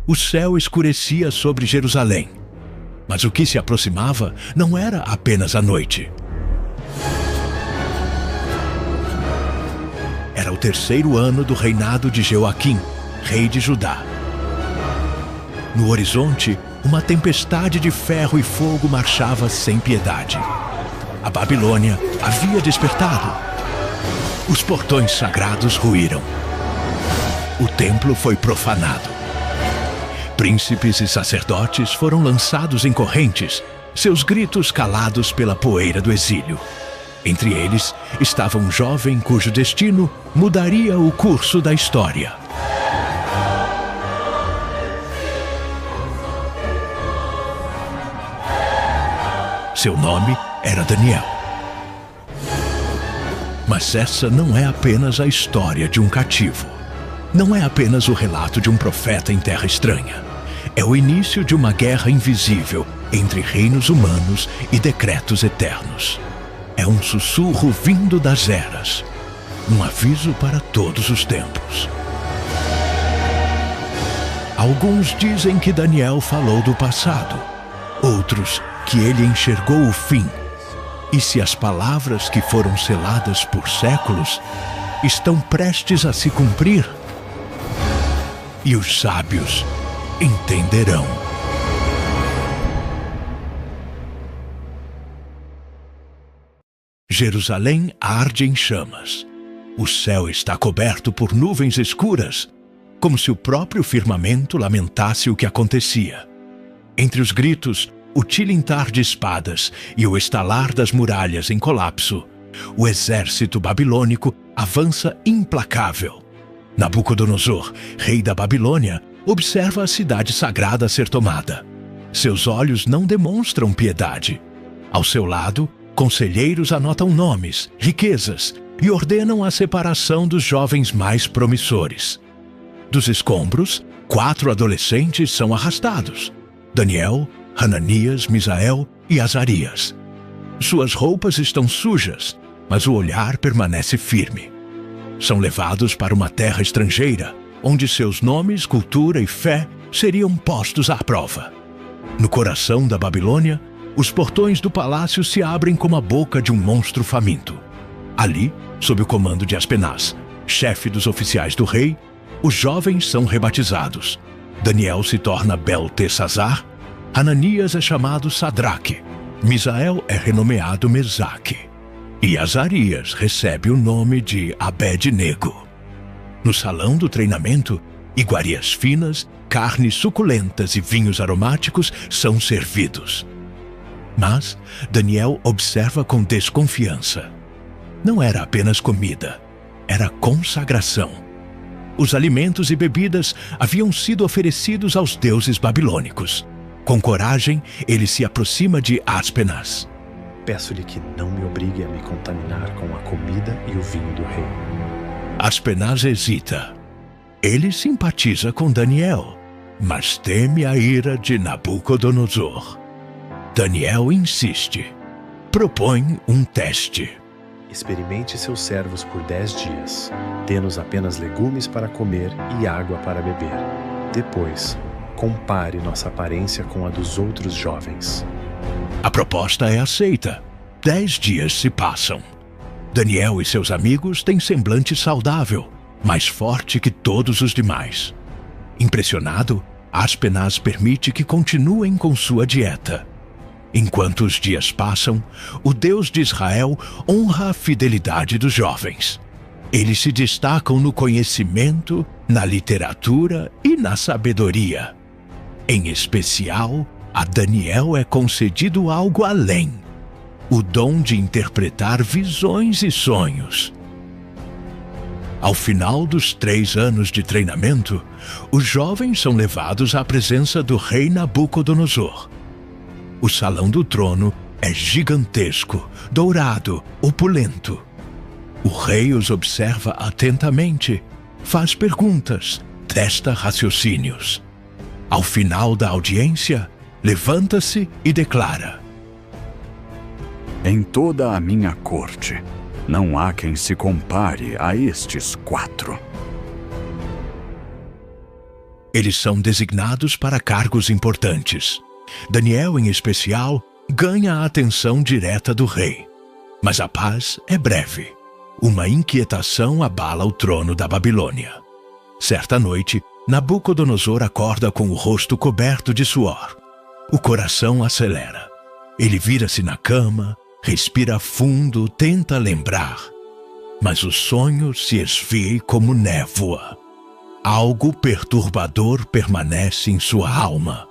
o céu escurecia sobre Jerusalém. Mas o que se aproximava não era apenas a noite. Era o 3º ano do reinado de Joaquim, rei de Judá. No horizonte, uma tempestade de ferro e fogo marchava sem piedade. A Babilônia havia despertado. Os portões sagrados ruíram. O templo foi profanado. Príncipes e sacerdotes foram lançados em correntes, seus gritos calados pela poeira do exílio. Entre eles estava um jovem cujo destino mudaria o curso da história. Seu nome era Daniel. Mas essa não é apenas a história de um cativo. Não é apenas o relato de um profeta em terra estranha. É o início de uma guerra invisível entre reinos humanos e decretos eternos. É um sussurro vindo das eras. Um aviso para todos os tempos. Alguns dizem que Daniel falou do passado. Outros que ele enxergou o fim. E se as palavras que foram seladas por séculos estão prestes a se cumprir? E os sábios entenderão. Jerusalém arde em chamas. O céu está coberto por nuvens escuras, como se o próprio firmamento lamentasse o que acontecia. Entre os gritos, o tilintar de espadas e o estalar das muralhas em colapso, o exército babilônico avança implacável. Nabucodonosor, rei da Babilônia, observa a cidade sagrada a ser tomada. Seus olhos não demonstram piedade. Ao seu lado, conselheiros anotam nomes, riquezas e ordenam a separação dos jovens mais promissores. Dos escombros, 4 adolescentes são arrastados: Daniel, Hananias, Misael e Azarias. Suas roupas estão sujas, mas o olhar permanece firme. São levados para uma terra estrangeira, onde seus nomes, cultura e fé seriam postos à prova. No coração da Babilônia, os portões do palácio se abrem como a boca de um monstro faminto. Ali, sob o comando de Aspenaz, chefe dos oficiais do rei, os jovens são rebatizados. Daniel se torna Beltesazar, Hananias é chamado Sadraque, Misael é renomeado Mesaque, e Azarias recebe o nome de Abed-nego. No salão do treinamento, iguarias finas, carnes suculentas e vinhos aromáticos são servidos. Mas Daniel observa com desconfiança. Não era apenas comida, era consagração. Os alimentos e bebidas haviam sido oferecidos aos deuses babilônicos. Com coragem, ele se aproxima de Aspenaz. Peço-lhe que não me obrigue a me contaminar com a comida e o vinho do rei. Aspenaz hesita. Ele simpatiza com Daniel, mas teme a ira de Nabucodonosor. Daniel insiste. Propõe um teste. Experimente seus servos por 10 dias. Dê-nos apenas legumes para comer e água para beber. Depois, compare nossa aparência com a dos outros jovens. A proposta é aceita. 10 dias se passam. Daniel e seus amigos têm semblante saudável, mais forte que todos os demais. Impressionado, Aspenaz permite que continuem com sua dieta. Enquanto os dias passam, o Deus de Israel honra a fidelidade dos jovens. Eles se destacam no conhecimento, na literatura e na sabedoria. Em especial, a Daniel é concedido algo além: o dom de interpretar visões e sonhos. Ao final dos 3 anos de treinamento, os jovens são levados à presença do rei Nabucodonosor. O salão do trono é gigantesco, dourado, opulento. O rei os observa atentamente, faz perguntas, testa raciocínios. Ao final da audiência, levanta-se e declara: Em toda a minha corte, não há quem se compare a estes 4. Eles são designados para cargos importantes. Daniel, em especial, ganha a atenção direta do rei. Mas a paz é breve. Uma inquietação abala o trono da Babilônia. Certa noite, Nabucodonosor acorda com o rosto coberto de suor. O coração acelera. Ele vira-se na cama, respira fundo, tenta lembrar. Mas o sonho se esvai como névoa. Algo perturbador permanece em sua alma.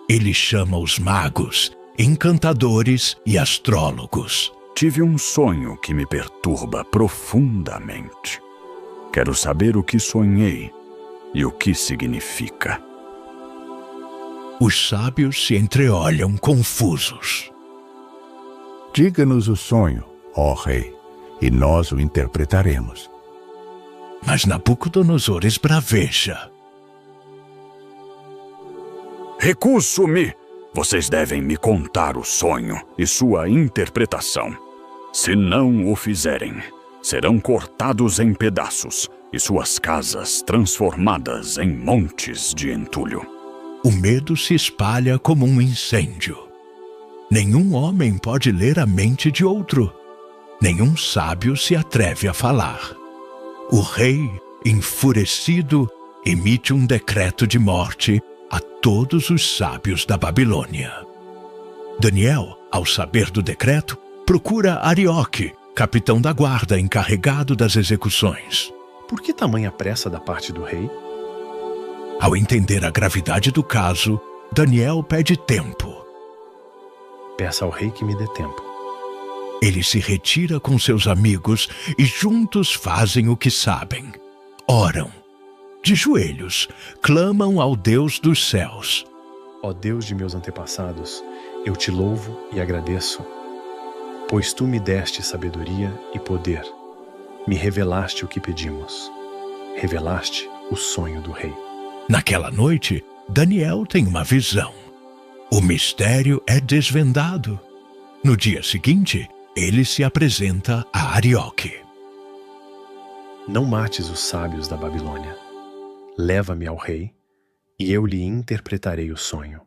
Ele chama os magos, encantadores e astrólogos. Tive um sonho que me perturba profundamente. Quero saber o que sonhei e o que significa. Os sábios se entreolham confusos. Diga-nos o sonho, ó rei, e nós o interpretaremos. Mas Nabucodonosor esbraveja. Recuso-me! Vocês devem me contar o sonho e sua interpretação. Se não o fizerem, serão cortados em pedaços e suas casas transformadas em montes de entulho. O medo se espalha como um incêndio. Nenhum homem pode ler a mente de outro. Nenhum sábio se atreve a falar. O rei, enfurecido, emite um decreto de morte a todos os sábios da Babilônia. Daniel, ao saber do decreto, procura Arioque, capitão da guarda encarregado das execuções. Por que tamanha pressa da parte do rei? Ao entender a gravidade do caso, Daniel pede tempo. Peça ao rei que me dê tempo. Ele se retira com seus amigos e juntos fazem o que sabem. Oram. De joelhos, clamam ao Deus dos céus. Ó Deus de meus antepassados, eu te louvo e agradeço, pois tu me deste sabedoria e poder. Me revelaste o que pedimos. Revelaste o sonho do rei. Naquela noite, Daniel tem uma visão. O mistério é desvendado. No dia seguinte, ele se apresenta a Arioque. Não mates os sábios da Babilônia. Leva-me ao rei, e eu lhe interpretarei o sonho.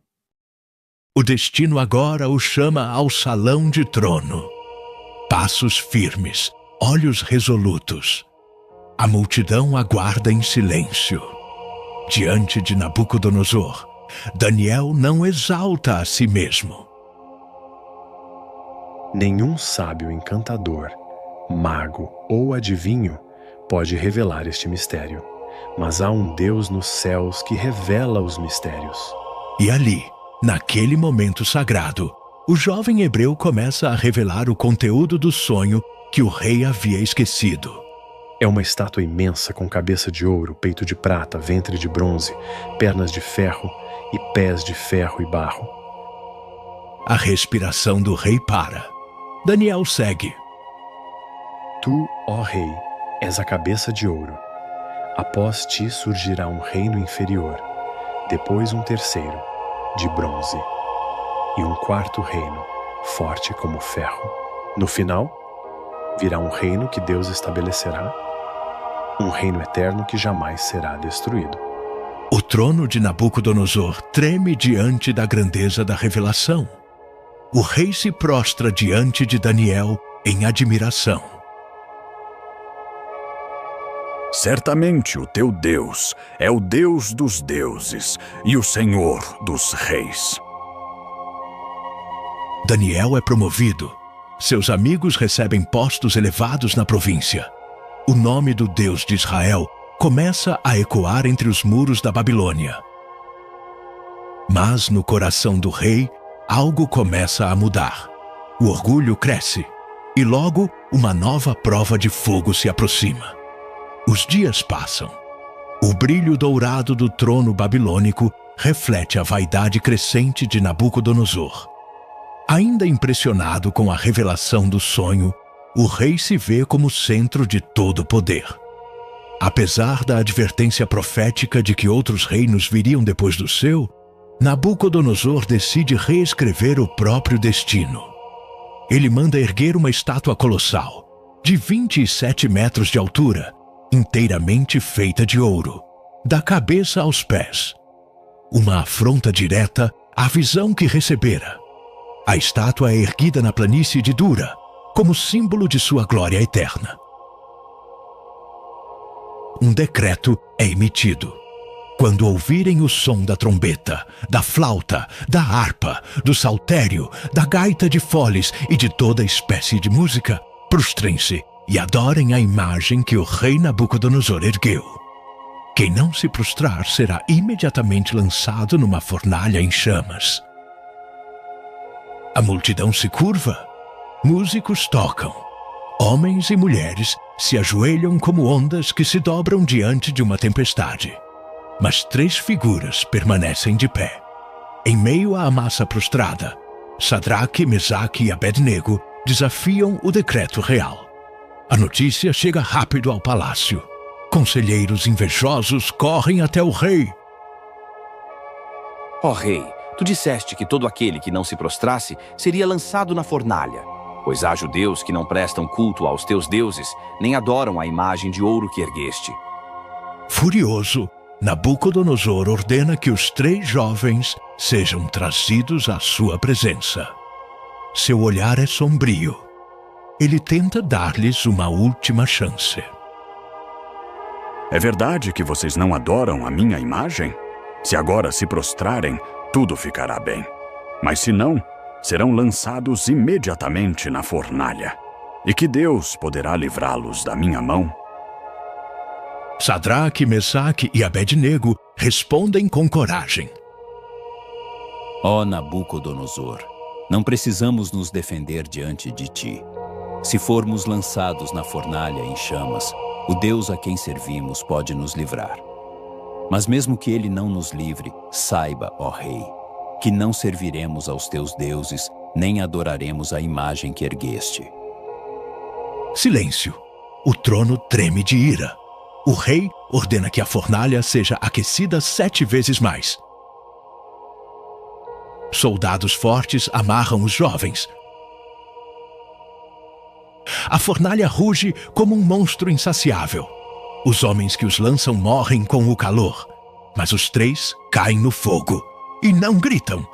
O destino agora o chama ao salão de trono. Passos firmes, olhos resolutos. A multidão aguarda em silêncio. Diante de Nabucodonosor, Daniel não exalta a si mesmo. Nenhum sábio encantador, mago ou adivinho pode revelar este mistério. Mas há um Deus nos céus que revela os mistérios. E ali, naquele momento sagrado, o jovem hebreu começa a revelar o conteúdo do sonho que o rei havia esquecido. É uma estátua imensa com cabeça de ouro, peito de prata, ventre de bronze, pernas de ferro e pés de ferro e barro. A respiração do rei para. Daniel segue. Tu, ó rei, és a cabeça de ouro. Após ti surgirá um reino inferior, depois um terceiro, de bronze, e um quarto reino, forte como ferro. No final, virá um reino que Deus estabelecerá, um reino eterno que jamais será destruído. O trono de Nabucodonosor treme diante da grandeza da revelação. O rei se prostra diante de Daniel em admiração. Certamente o teu Deus é o Deus dos deuses e o Senhor dos reis. Daniel é promovido. Seus amigos recebem postos elevados na província. O nome do Deus de Israel começa a ecoar entre os muros da Babilônia. Mas no coração do rei, algo começa a mudar. O orgulho cresce e logo uma nova prova de fogo se aproxima. Os dias passam. O brilho dourado do trono babilônico reflete a vaidade crescente de Nabucodonosor. Ainda impressionado com a revelação do sonho, o rei se vê como centro de todo o poder. Apesar da advertência profética de que outros reinos viriam depois do seu, Nabucodonosor decide reescrever o próprio destino. Ele manda erguer uma estátua colossal, de 27 metros de altura, inteiramente feita de ouro, da cabeça aos pés. Uma afronta direta à visão que recebera. A estátua é erguida na planície de Dura, como símbolo de sua glória eterna. Um decreto é emitido. Quando ouvirem o som da trombeta, da flauta, da harpa, do saltério, da gaita de foles e de toda espécie de música, prostrem-se e adorem a imagem que o rei Nabucodonosor ergueu. Quem não se prostrar será imediatamente lançado numa fornalha em chamas. A multidão se curva, músicos tocam, homens e mulheres se ajoelham como ondas que se dobram diante de uma tempestade. Mas 3 figuras permanecem de pé. Em meio à massa prostrada, Sadraque, Mesaque e Abednego desafiam o decreto real. A notícia chega rápido ao palácio. Conselheiros invejosos correm até o rei. Ó rei, tu disseste que todo aquele que não se prostrasse seria lançado na fornalha. Pois há judeus que não prestam culto aos teus deuses, nem adoram a imagem de ouro que ergueste. Furioso, Nabucodonosor ordena que os 3 jovens sejam trazidos à sua presença. Seu olhar é sombrio. Ele tenta dar-lhes uma última chance. É verdade que vocês não adoram a minha imagem? Se agora se prostrarem, tudo ficará bem. Mas se não, serão lançados imediatamente na fornalha. E que Deus poderá livrá-los da minha mão? Sadraque, Mesaque e Abednego respondem com coragem. Ó Nabucodonosor, não precisamos nos defender diante de ti. Se formos lançados na fornalha em chamas, o Deus a quem servimos pode nos livrar. Mas mesmo que ele não nos livre, saiba, ó rei, que não serviremos aos teus deuses, nem adoraremos a imagem que ergueste. Silêncio. O trono treme de ira. O rei ordena que a fornalha seja aquecida 7 vezes mais. Soldados fortes amarram os jovens. A fornalha ruge como um monstro insaciável. Os homens que os lançam morrem com o calor, mas os 3 caem no fogo e não gritam.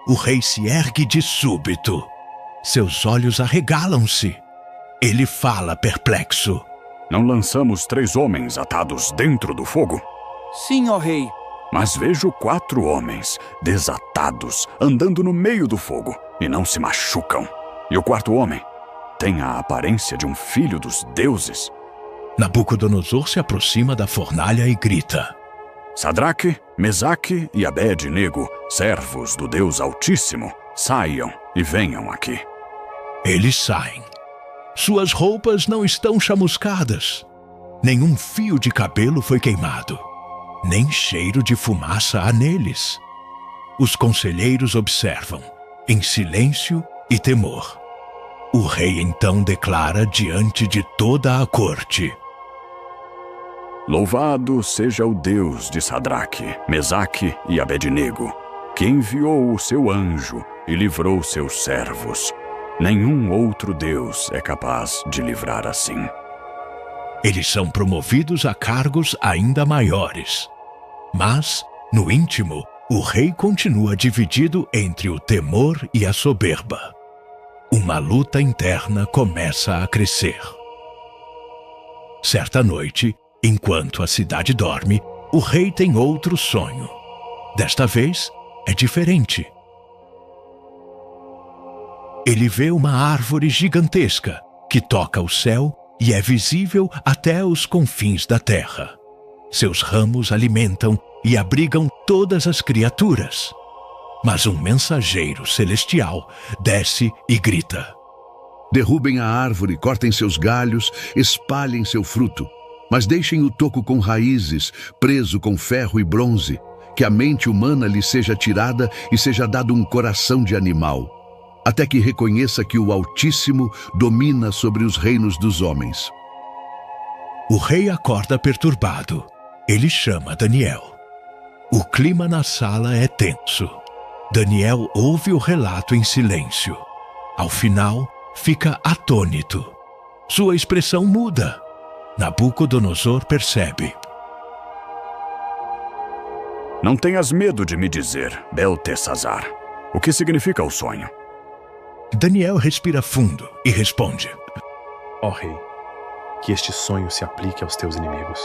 O rei se ergue de súbito. Seus olhos arregalam-se. Ele fala perplexo. Não lançamos 3 homens atados dentro do fogo? Sim, ó rei. Mas vejo 4 homens desatados andando no meio do fogo e não se machucam. E o 4º homem tem a aparência de um filho dos deuses. Nabucodonosor se aproxima da fornalha e grita. Sadraque, Mesaque e Abednego, servos do Deus Altíssimo, saiam e venham aqui. Eles saem. Suas roupas não estão chamuscadas. Nenhum fio de cabelo foi queimado. Nem cheiro de fumaça há neles. Os conselheiros observam, em silêncio e temor. O rei então declara diante de toda a corte. Louvado seja o Deus de Sadraque, Mesaque e Abednego, que enviou o seu anjo e livrou seus servos. Nenhum outro Deus é capaz de livrar assim. Eles são promovidos a cargos ainda maiores. Mas, no íntimo, o rei continua dividido entre o temor e a soberba. Uma luta interna começa a crescer. Certa noite, enquanto a cidade dorme, o rei tem outro sonho. Desta vez, é diferente. Ele vê uma árvore gigantesca que toca o céu e é visível até os confins da terra. Seus ramos alimentam e abrigam todas as criaturas. Mas um mensageiro celestial desce e grita. Derrubem a árvore, cortem seus galhos, espalhem seu fruto, mas deixem o toco com raízes, preso com ferro e bronze, que a mente humana lhe seja tirada e seja dado um coração de animal, até que reconheça que o Altíssimo domina sobre os reinos dos homens. O rei acorda perturbado. Ele chama Daniel. O clima na sala é tenso. Daniel ouve o relato em silêncio. Ao final, fica atônito. Sua expressão muda. Nabucodonosor percebe. Não tenhas medo de me dizer, Beltesazar, o que significa o sonho. Daniel respira fundo e responde: Ó rei, que este sonho se aplique aos teus inimigos.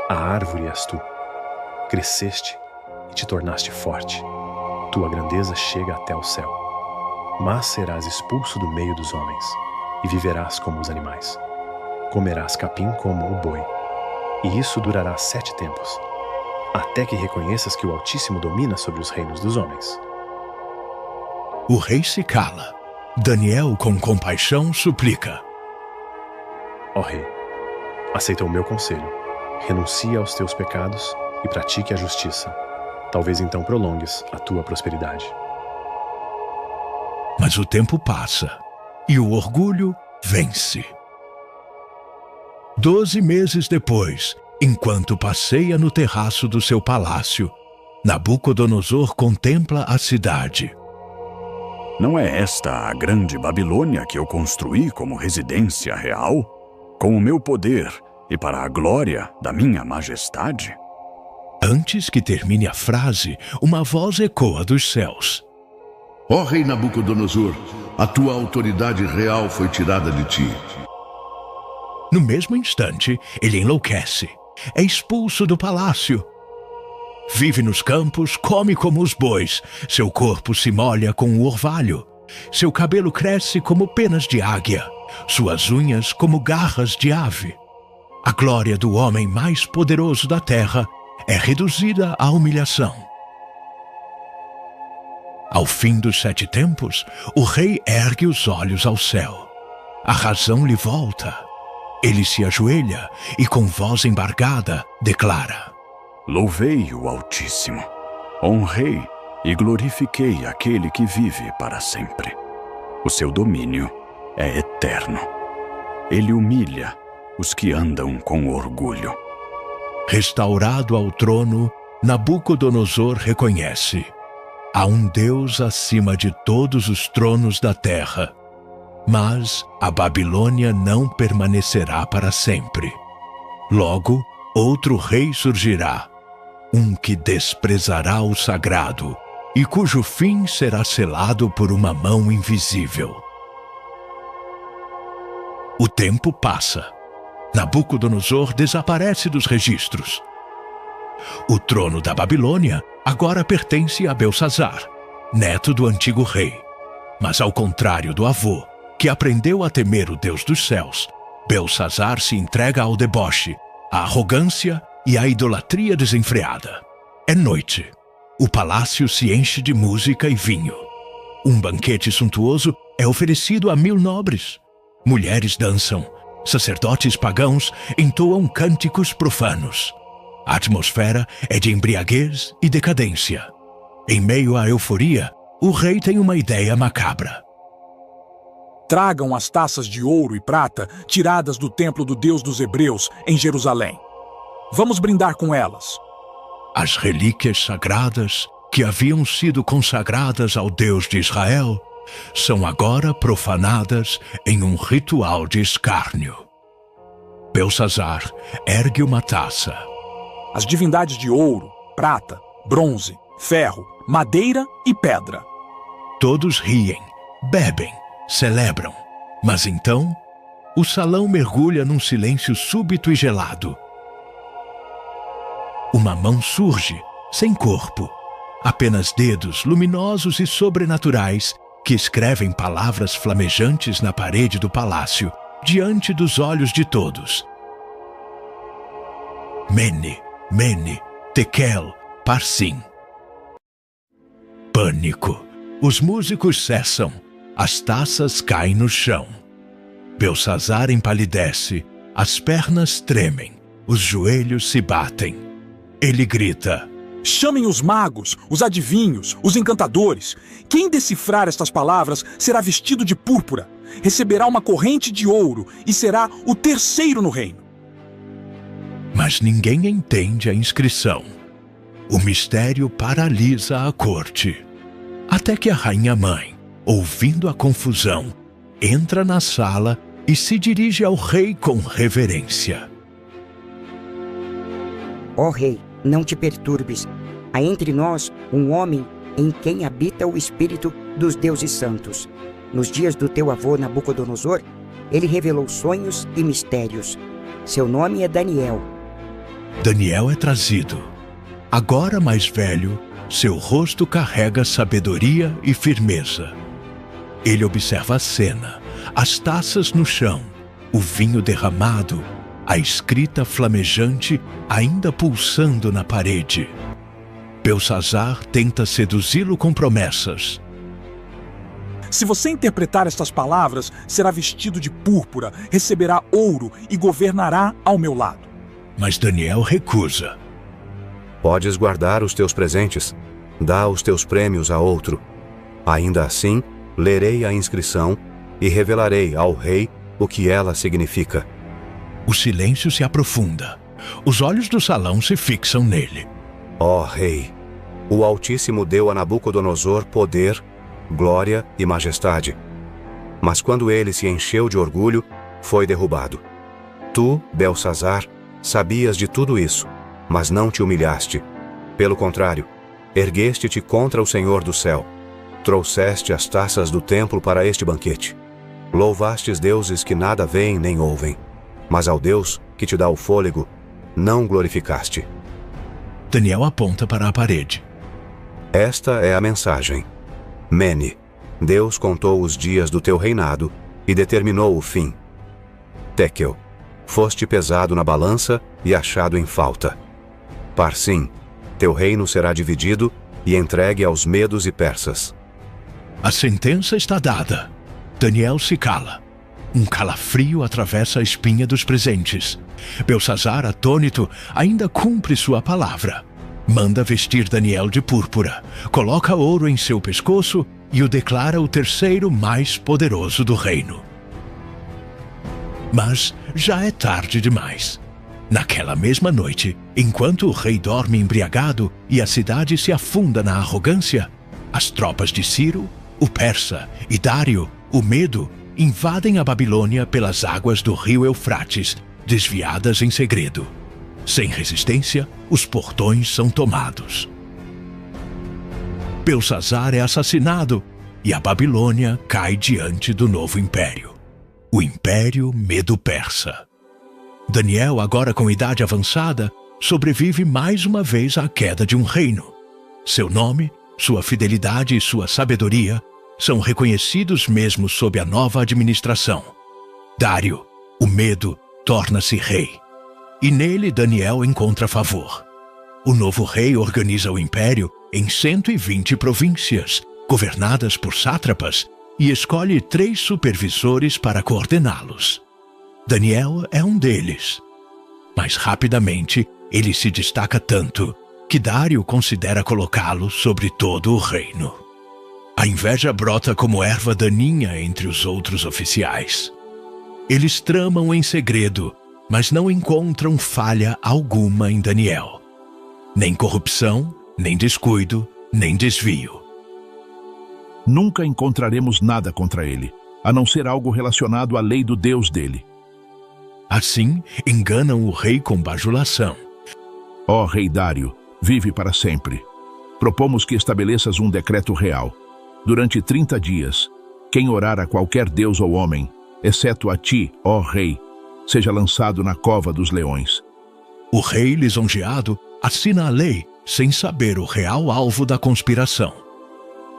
A árvore és tu. Cresceste e te tornaste forte. Tua grandeza chega até o céu. Mas serás expulso do meio dos homens, e viverás como os animais. Comerás capim como o boi. E isso durará 7 tempos, até que reconheças que o Altíssimo domina sobre os reinos dos homens. O rei se cala. Daniel, com compaixão, suplica: Ó rei, aceita o meu conselho. Renuncia aos teus pecados e pratique a justiça. Talvez então prolongues a tua prosperidade. Mas o tempo passa e o orgulho vence. 12 meses depois, enquanto passeia no terraço do seu palácio, Nabucodonosor contempla a cidade. Não é esta a grande Babilônia que eu construí como residência real? Com o meu poder e para a glória da minha majestade? Antes que termine a frase, uma voz ecoa dos céus: Ó rei Nabucodonosor, a tua autoridade real foi tirada de ti. No mesmo instante, ele enlouquece. É expulso do palácio. Vive nos campos, come como os bois. Seu corpo se molha com o orvalho. Seu cabelo cresce como penas de águia. Suas unhas como garras de ave. A glória do homem mais poderoso da terra é reduzida à humilhação. Ao fim dos 7 tempos, o rei ergue os olhos ao céu. A razão lhe volta. Ele se ajoelha e, com voz embargada, declara: Louvei o Altíssimo, honrei e glorifiquei aquele que vive para sempre. O seu domínio é eterno. Ele humilha os que andam com orgulho. Restaurado ao trono, Nabucodonosor reconhece: há um Deus acima de todos os tronos da terra. Mas a Babilônia não permanecerá para sempre. Logo, outro rei surgirá, um que desprezará o sagrado e cujo fim será selado por uma mão invisível. O tempo passa. Nabucodonosor desaparece dos registros. O trono da Babilônia agora pertence a Belsazar, neto do antigo rei. Mas ao contrário do avô, que aprendeu a temer o Deus dos céus, Belsazar se entrega ao deboche, à arrogância e à idolatria desenfreada. É noite. O palácio se enche de música e vinho. Um banquete suntuoso é oferecido a 1000 nobres. Mulheres dançam. Sacerdotes pagãos entoam cânticos profanos. A atmosfera é de embriaguez e decadência. Em meio à euforia, o rei tem uma ideia macabra. Tragam as taças de ouro e prata tiradas do templo do Deus dos Hebreus em Jerusalém. Vamos brindar com elas. As relíquias sagradas que haviam sido consagradas ao Deus de Israel são agora profanadas em um ritual de escárnio. Belsazar ergue uma taça. As divindades de ouro, prata, bronze, ferro, madeira e pedra. Todos riem, bebem, celebram. Mas então, o salão mergulha num silêncio súbito e gelado. Uma mão surge, sem corpo. Apenas dedos luminosos e sobrenaturais que escrevem palavras flamejantes na parede do palácio, diante dos olhos de todos. Mene, Mene, Tekel, Parsim. Pânico. Os músicos cessam. As taças caem no chão. Belsazar empalidece. As pernas tremem. Os joelhos se batem. Ele grita: Chamem os magos, os adivinhos, os encantadores. Quem decifrar estas palavras será vestido de púrpura, receberá uma corrente de ouro e será o terceiro no reino. Mas ninguém entende a inscrição. O mistério paralisa a corte. Até que a rainha-mãe, ouvindo a confusão, entra na sala e se dirige ao rei com reverência. Ó rei, não te perturbes. Há entre nós um homem em quem habita o espírito dos deuses santos. Nos dias do teu avô Nabucodonosor, ele revelou sonhos e mistérios. Seu nome é Daniel. Daniel é trazido. Agora mais velho, seu rosto carrega sabedoria e firmeza. Ele observa a cena, as taças no chão, o vinho derramado, a escrita flamejante ainda pulsando na parede. Belsazar tenta seduzi-lo com promessas. Se você interpretar estas palavras, será vestido de púrpura, receberá ouro e governará ao meu lado. Mas Daniel recusa. Podes guardar os teus presentes, dá os teus prêmios a outro. Ainda assim, lerei a inscrição e revelarei ao rei o que ela significa. O silêncio se aprofunda. Os olhos do salão se fixam nele. Ó rei, o Altíssimo deu a Nabucodonosor poder, glória e majestade. Mas quando ele se encheu de orgulho, foi derrubado. Tu, Belsazar, sabias de tudo isso, mas não te humilhaste. Pelo contrário, ergueste-te contra o Senhor do céu. Trouxeste as taças do templo para este banquete. Louvastes deuses que nada veem nem ouvem, mas ao Deus que te dá o fôlego, não glorificaste. Daniel aponta para a parede. Esta é a mensagem. Mene, Deus contou os dias do teu reinado e determinou o fim. Tekel, foste pesado na balança e achado em falta. Parsim, teu reino será dividido e entregue aos medos e persas. A sentença está dada. Daniel se cala. Um calafrio atravessa a espinha dos presentes. Belsazar, atônito, ainda cumpre sua palavra. Manda vestir Daniel de púrpura, coloca ouro em seu pescoço e o declara o terceiro mais poderoso do reino. Mas já é tarde demais. Naquela mesma noite, enquanto o rei dorme embriagado e a cidade se afunda na arrogância, as tropas de Ciro, o persa e Dário, o Medo, invadem a Babilônia pelas águas do rio Eufrates, desviadas em segredo. Sem resistência, os portões são tomados. Belsazar é assassinado e a Babilônia cai diante do novo império, o Império Medo-Persa. Daniel, agora com idade avançada, sobrevive mais uma vez à queda de um reino. Seu nome, sua fidelidade e sua sabedoria são reconhecidos mesmo sob a nova administração. Dário, o Medo, torna-se rei. E nele Daniel encontra favor. O novo rei organiza o império em 120 províncias, governadas por sátrapas, e escolhe 3 supervisores para coordená-los. Daniel é um deles. Mas rapidamente ele se destaca tanto que Dário considera colocá-lo sobre todo o reino. A inveja brota como erva daninha entre os outros oficiais. Eles tramam em segredo, mas não encontram falha alguma em Daniel. Nem corrupção, nem descuido, nem desvio. Nunca encontraremos nada contra ele, a não ser algo relacionado à lei do Deus dele. Assim, enganam o rei com bajulação. Ó rei Dário, vive para sempre. Propomos que estabeleças um decreto real. Durante 30 dias, quem orar a qualquer deus ou homem, exceto a ti, ó rei, seja lançado na cova dos leões. O rei, lisonjeado, assina a lei sem saber o real alvo da conspiração.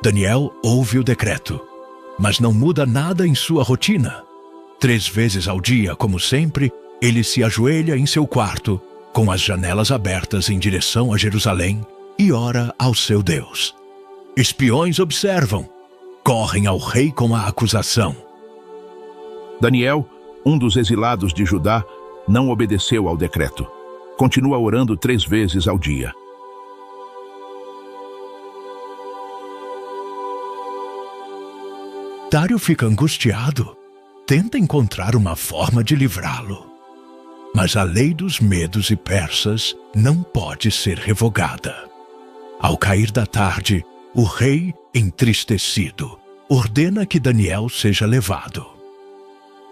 Daniel ouve o decreto, mas não muda nada em sua rotina. 3 vezes ao dia, como sempre, ele se ajoelha em seu quarto, com as janelas abertas em direção a Jerusalém, e ora ao seu Deus. Espiões observam, correm ao rei com a acusação. Daniel, um dos exilados de Judá, não obedeceu ao decreto. Continua orando 3 vezes ao dia. Dário fica angustiado. Tenta encontrar uma forma de livrá-lo. Mas a lei dos medos e persas não pode ser revogada. Ao cair da tarde, o rei, entristecido, ordena que Daniel seja levado.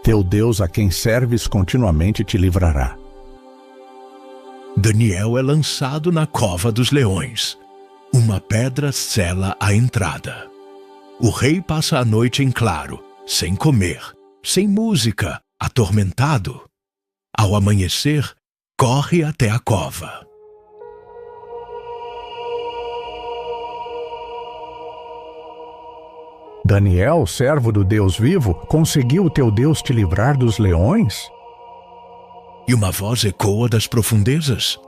Teu Deus a quem serves continuamente te livrará. Daniel é lançado na cova dos leões. Uma pedra sela a entrada. O rei passa a noite em claro, sem comer, sem música, atormentado. Ao amanhecer, corre até a cova. Daniel, servo do Deus vivo, conseguiu o teu Deus te livrar dos leões? E uma voz ecoa das profundezas.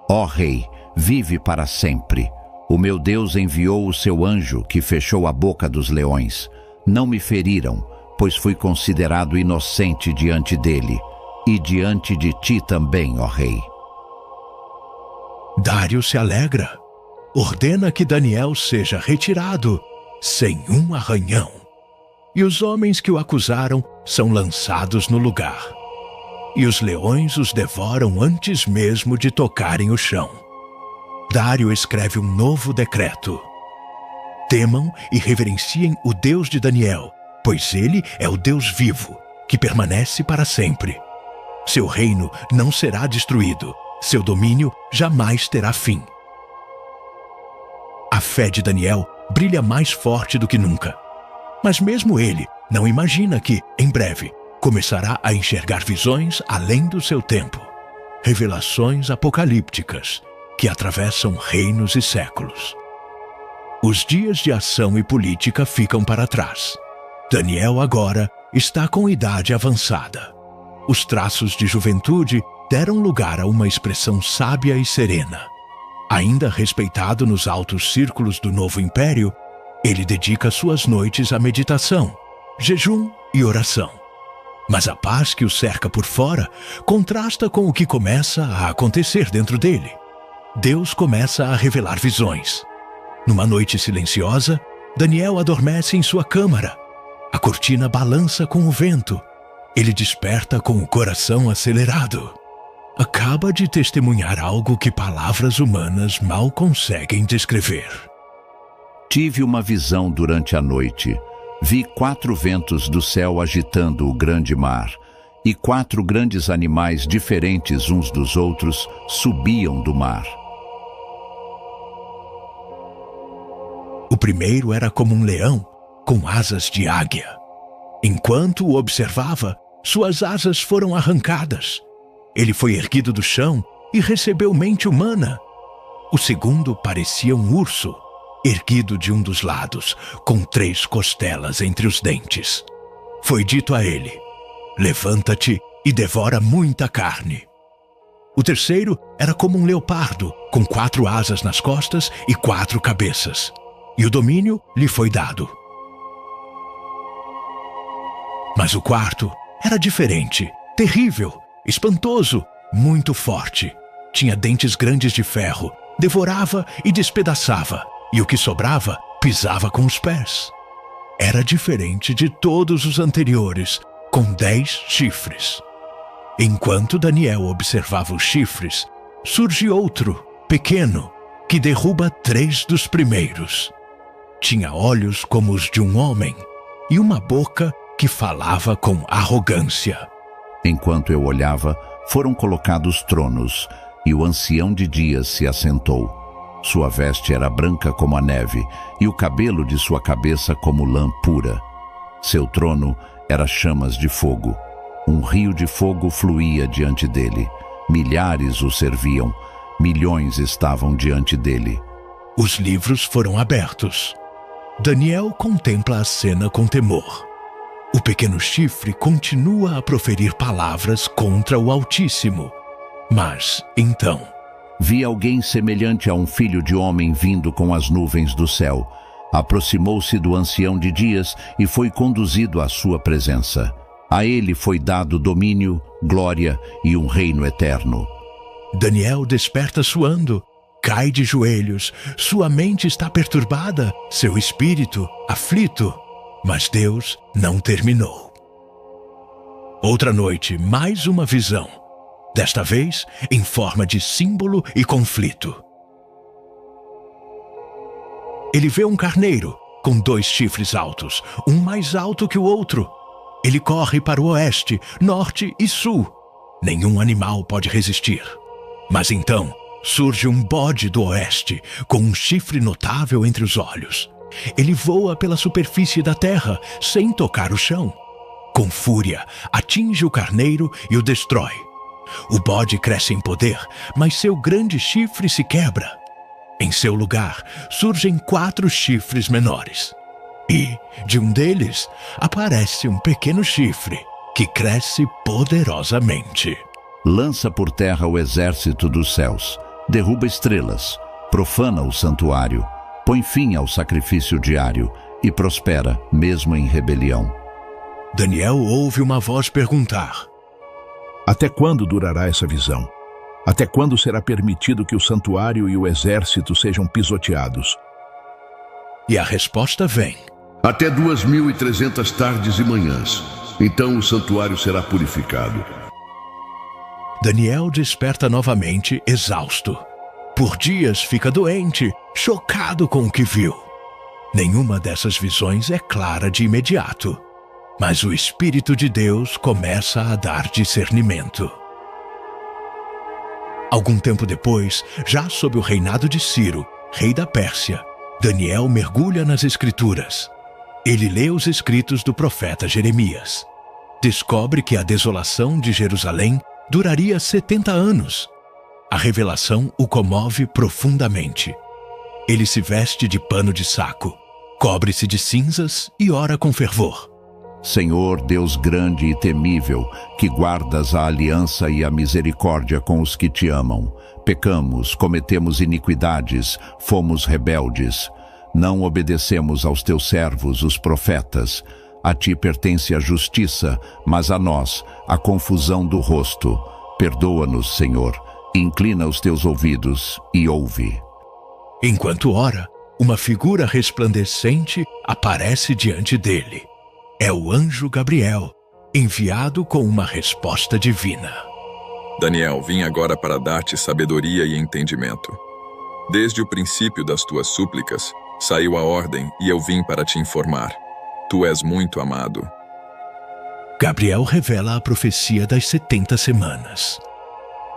Ó Rei, vive para sempre. O meu Deus enviou o seu anjo que fechou a boca dos leões. Não me feriram, pois fui considerado inocente diante dele, e diante de ti também, ó Rei. Dário se alegra. Ordena que Daniel seja retirado, sem um arranhão. E os homens que o acusaram são lançados no lugar. E os leões os devoram antes mesmo de tocarem o chão. Dário escreve um novo decreto. Temam e reverenciem o Deus de Daniel, pois ele é o Deus vivo, que permanece para sempre. Seu reino não será destruído, seu domínio jamais terá fim. A fé de Daniel brilha mais forte do que nunca. Mas mesmo ele não imagina que, em breve, começará a enxergar visões além do seu tempo. Revelações apocalípticas que atravessam reinos e séculos. Os dias de ação e política ficam para trás. Daniel agora está com idade avançada. Os traços de juventude deram lugar a uma expressão sábia e serena. Ainda respeitado nos altos círculos do novo império, ele dedica suas noites à meditação, jejum e oração. Mas a paz que o cerca por fora contrasta com o que começa a acontecer dentro dele. Deus começa a revelar visões. Numa noite silenciosa, Daniel adormece em sua câmara. A cortina balança com o vento. Ele desperta com o coração acelerado. Acaba de testemunhar algo que palavras humanas mal conseguem descrever. Tive uma visão durante a noite. Vi 4 ventos do céu agitando o grande mar, e 4 grandes animais diferentes uns dos outros subiam do mar. O primeiro era como um leão, com asas de águia. Enquanto o observava, suas asas foram arrancadas. Ele foi erguido do chão e recebeu mente humana. O segundo parecia um urso, erguido de um dos lados, com 3 costelas entre os dentes. Foi dito a ele: levanta-te e devora muita carne. O terceiro era como um leopardo, com 4 asas nas costas e 4 cabeças. E o domínio lhe foi dado. Mas o quarto era diferente, terrível, espantoso, muito forte. Tinha dentes grandes de ferro, devorava e despedaçava, e o que sobrava pisava com os pés. Era diferente de todos os anteriores, com 10 chifres. Enquanto Daniel observava os chifres, surge outro, pequeno, que derruba 3 dos primeiros. Tinha olhos como os de um homem e uma boca que falava com arrogância. Enquanto eu olhava, foram colocados tronos, e o ancião de dias se assentou. Sua veste era branca como a neve, e o cabelo de sua cabeça como lã pura. Seu trono era chamas de fogo. Um rio de fogo fluía diante dele. Milhares o serviam, milhões estavam diante dele. Os livros foram abertos. Daniel contempla a cena com temor. O pequeno chifre continua a proferir palavras contra o Altíssimo. Mas, então... Vi alguém semelhante a um filho de homem vindo com as nuvens do céu. Aproximou-se do ancião de dias e foi conduzido à sua presença. A ele foi dado domínio, glória e um reino eterno. Daniel desperta suando, cai de joelhos, sua mente está perturbada, seu espírito aflito. Mas Deus não terminou. Outra noite, mais uma visão. Desta vez, em forma de símbolo e conflito. Ele vê um carneiro, com 2 chifres altos, um mais alto que o outro. Ele corre para o oeste, norte e sul. Nenhum animal pode resistir. Mas então, surge um bode do oeste, com um chifre notável entre os olhos. Ele voa pela superfície da terra, sem tocar o chão. Com fúria, atinge o carneiro e o destrói. O bode cresce em poder, mas seu grande chifre se quebra. Em seu lugar, surgem 4 chifres menores. E, de um deles, aparece um pequeno chifre, que cresce poderosamente. Lança por terra o exército dos céus, derruba estrelas, profana o santuário, põe fim ao sacrifício diário e prospera, mesmo em rebelião. Daniel ouve uma voz perguntar: Até quando durará essa visão? Até quando será permitido que o santuário e o exército sejam pisoteados? E a resposta vem: Até 2.300 tardes e manhãs. Então o santuário será purificado. Daniel desperta novamente, exausto. Por dias fica doente, chocado com o que viu. Nenhuma dessas visões é clara de imediato, mas o Espírito de Deus começa a dar discernimento. Algum tempo depois, já sob o reinado de Ciro, rei da Pérsia, Daniel mergulha nas Escrituras. Ele lê os escritos do profeta Jeremias. Descobre que a desolação de Jerusalém duraria 70 anos. A revelação o comove profundamente. Ele se veste de pano de saco, cobre-se de cinzas e ora com fervor. Senhor, Deus grande e temível, que guardas a aliança e a misericórdia com os que te amam. Pecamos, cometemos iniquidades, fomos rebeldes. Não obedecemos aos teus servos, os profetas. A ti pertence a justiça, mas a nós, a confusão do rosto. Perdoa-nos, Senhor. Inclina os teus ouvidos e ouve. Enquanto ora, uma figura resplandecente aparece diante dele. É o anjo Gabriel, enviado com uma resposta divina. Daniel, vim agora para dar-te sabedoria e entendimento. Desde o princípio das tuas súplicas, saiu a ordem e eu vim para te informar. Tu és muito amado. Gabriel revela a profecia das 70 semanas.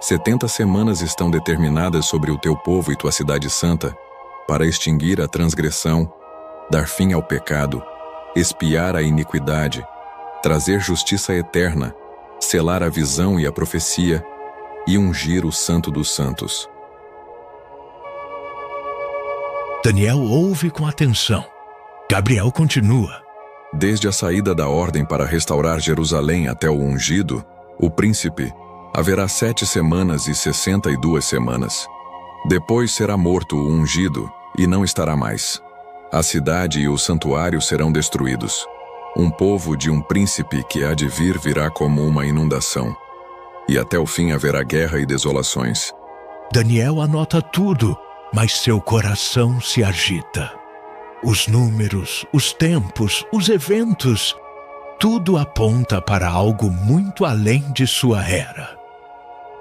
70 semanas estão determinadas sobre o teu povo e tua cidade santa, para extinguir a transgressão, dar fim ao pecado, expiar a iniquidade, trazer justiça eterna, selar a visão e a profecia, e ungir o Santo dos Santos. Daniel ouve com atenção. Gabriel continua. Desde a saída da ordem para restaurar Jerusalém até o ungido, o príncipe, haverá 7 semanas e 62 semanas. Depois será morto o ungido, e não estará mais. A cidade e o santuário serão destruídos. Um povo de um príncipe que há de vir virá como uma inundação. E até o fim haverá guerra e desolações. Daniel anota tudo, mas seu coração se agita. Os números, os tempos, os eventos, tudo aponta para algo muito além de sua era.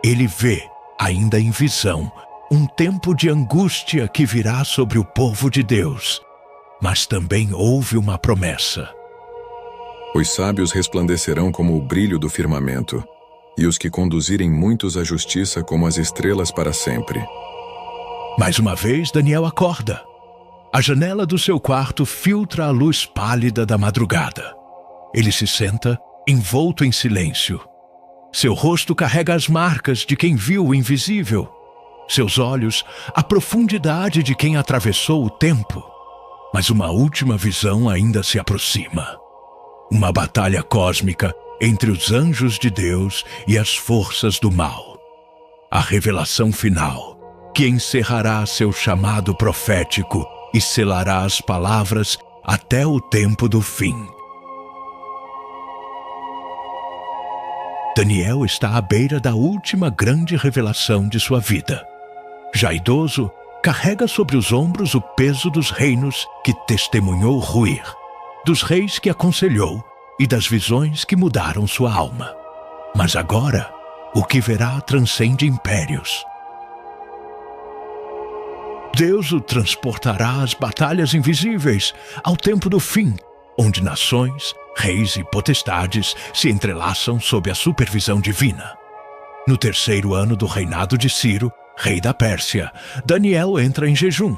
Ele vê, ainda em visão, um tempo de angústia que virá sobre o povo de Deus. Mas também houve uma promessa. Os sábios resplandecerão como o brilho do firmamento, e os que conduzirem muitos à justiça como as estrelas para sempre. Mais uma vez, Daniel acorda. A janela do seu quarto filtra a luz pálida da madrugada. Ele se senta, envolto em silêncio. Seu rosto carrega as marcas de quem viu o invisível. Seus olhos, a profundidade de quem atravessou o tempo. Mas uma última visão ainda se aproxima. Uma batalha cósmica entre os anjos de Deus e as forças do mal. A revelação final, que encerrará seu chamado profético e selará as palavras até o tempo do fim. Daniel está à beira da última grande revelação de sua vida. Já idoso, carrega sobre os ombros o peso dos reinos que testemunhou ruir, dos reis que aconselhou e das visões que mudaram sua alma. Mas agora, o que verá transcende impérios. Deus o transportará às batalhas invisíveis, ao tempo do fim, onde nações, reis e potestades se entrelaçam sob a supervisão divina. No 3º ano do reinado de Ciro, rei da Pérsia, Daniel entra em jejum.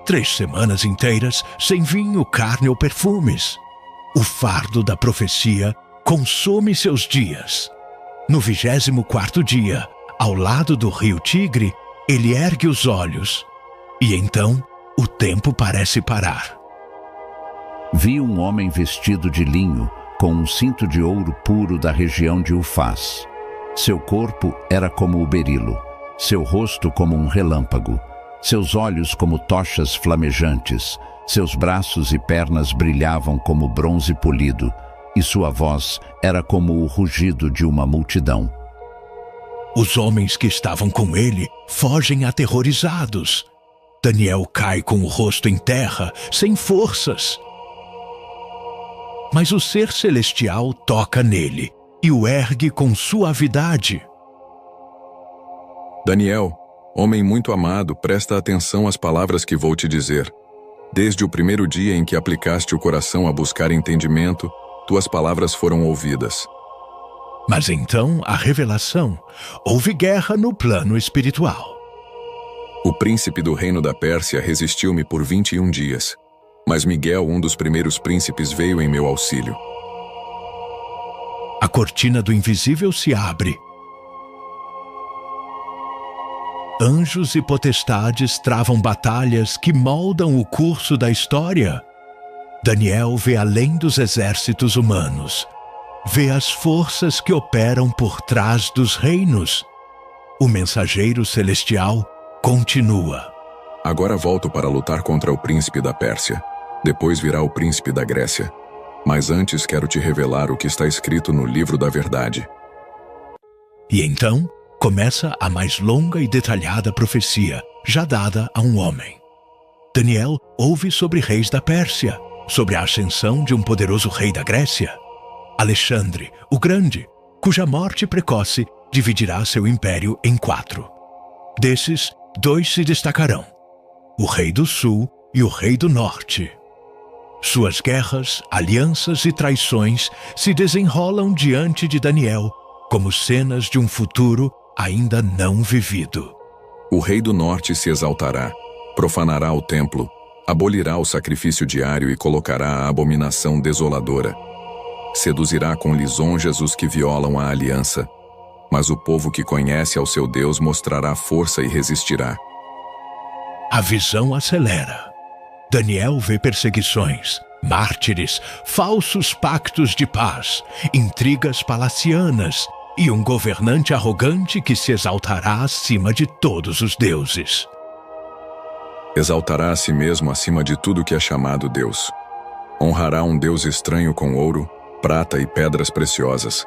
3 semanas inteiras sem vinho, carne ou perfumes. O fardo da profecia consome seus dias. No 24º dia, ao lado do rio Tigre, ele ergue os olhos. E então, o tempo parece parar. Vi um homem vestido de linho, com um cinto de ouro puro da região de Ufaz. Seu corpo era como o berilo, seu rosto como um relâmpago, seus olhos como tochas flamejantes, seus braços e pernas brilhavam como bronze polido, e sua voz era como o rugido de uma multidão. Os homens que estavam com ele fogem aterrorizados. Daniel cai com o rosto em terra, sem forças. Mas o ser celestial toca nele e o ergue com suavidade. Daniel, homem muito amado, presta atenção às palavras que vou te dizer. Desde o primeiro dia em que aplicaste o coração a buscar entendimento, tuas palavras foram ouvidas. Mas então, a revelação, houve guerra no plano espiritual. O príncipe do reino da Pérsia resistiu-me por 21 dias. Mas Miguel, um dos primeiros príncipes, veio em meu auxílio. A cortina do invisível se abre. Anjos e potestades travam batalhas que moldam o curso da história. Daniel vê além dos exércitos humanos. Vê as forças que operam por trás dos reinos. O mensageiro celestial continua. Agora volto para lutar contra o príncipe da Pérsia. Depois virá o príncipe da Grécia. Mas antes quero te revelar o que está escrito no livro da verdade. E então começa a mais longa e detalhada profecia já dada a um homem. Daniel ouve sobre reis da Pérsia, sobre a ascensão de um poderoso rei da Grécia, Alexandre, o Grande, cuja morte precoce dividirá seu império em 4. Desses, 2 se destacarão: o rei do sul e o rei do norte. Suas guerras, alianças e traições se desenrolam diante de Daniel como cenas de um futuro ainda não vivido. O rei do norte se exaltará, profanará o templo, abolirá o sacrifício diário e colocará a abominação desoladora. Seduzirá com lisonjas os que violam a aliança, mas o povo que conhece ao seu Deus mostrará força e resistirá. A visão acelera. Daniel vê perseguições, mártires, falsos pactos de paz, intrigas palacianas e um governante arrogante que se exaltará acima de todos os deuses. Exaltará a si mesmo acima de tudo que é chamado Deus. Honrará um Deus estranho com ouro, prata e pedras preciosas.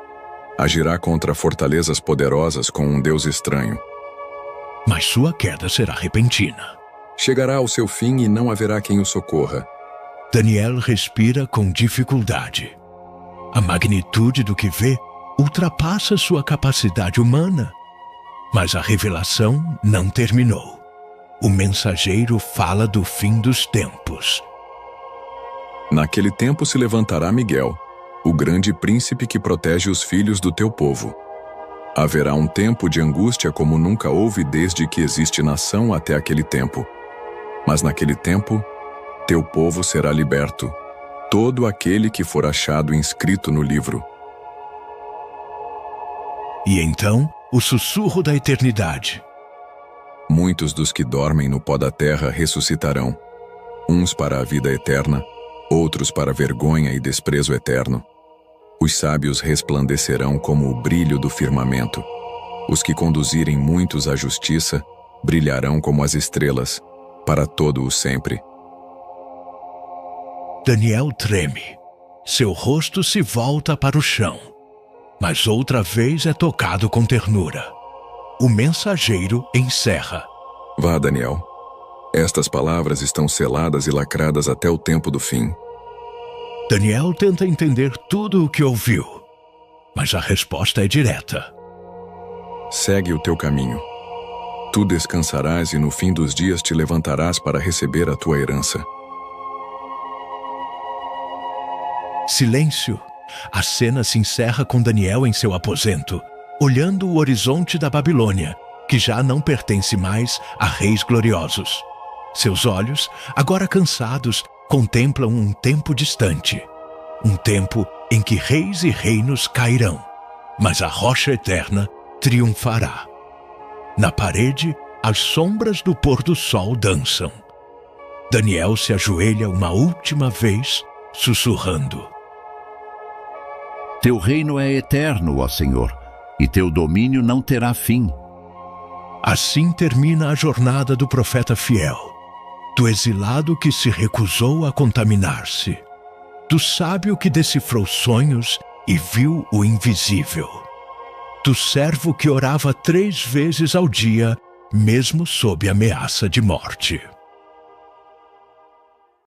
Agirá contra fortalezas poderosas com um Deus estranho. Mas sua queda será repentina. Chegará ao seu fim e não haverá quem o socorra. Daniel respira com dificuldade. A magnitude do que vê ultrapassa sua capacidade humana. Mas a revelação não terminou. O mensageiro fala do fim dos tempos. Naquele tempo se levantará Miguel, o grande príncipe que protege os filhos do teu povo. Haverá um tempo de angústia como nunca houve desde que existe nação até aquele tempo. Mas naquele tempo, teu povo será liberto, todo aquele que for achado inscrito no livro. E então, o sussurro da eternidade. Muitos dos que dormem no pó da terra ressuscitarão, uns para a vida eterna, outros para vergonha e desprezo eterno. Os sábios resplandecerão como o brilho do firmamento. Os que conduzirem muitos à justiça brilharão como as estrelas, para todo o sempre. Daniel treme. Seu rosto se volta para o chão, mas outra vez é tocado com ternura. O mensageiro encerra. Vá, Daniel. Estas palavras estão seladas e lacradas até o tempo do fim. Daniel tenta entender tudo o que ouviu, mas a resposta é direta. Segue o teu caminho. Tu descansarás e no fim dos dias te levantarás para receber a tua herança. Silêncio. A cena se encerra com Daniel em seu aposento, olhando o horizonte da Babilônia, que já não pertence mais a reis gloriosos. Seus olhos, agora cansados, contemplam um tempo distante, um tempo em que reis e reinos cairão, mas a rocha eterna triunfará. Na parede, as sombras do pôr do sol dançam. Daniel se ajoelha uma última vez, sussurrando: Teu reino é eterno, ó Senhor, e teu domínio não terá fim. Assim termina a jornada do profeta fiel, do exilado que se recusou a contaminar-se, do sábio que decifrou sonhos e viu o invisível, do servo que orava 3 vezes ao dia, mesmo sob ameaça de morte.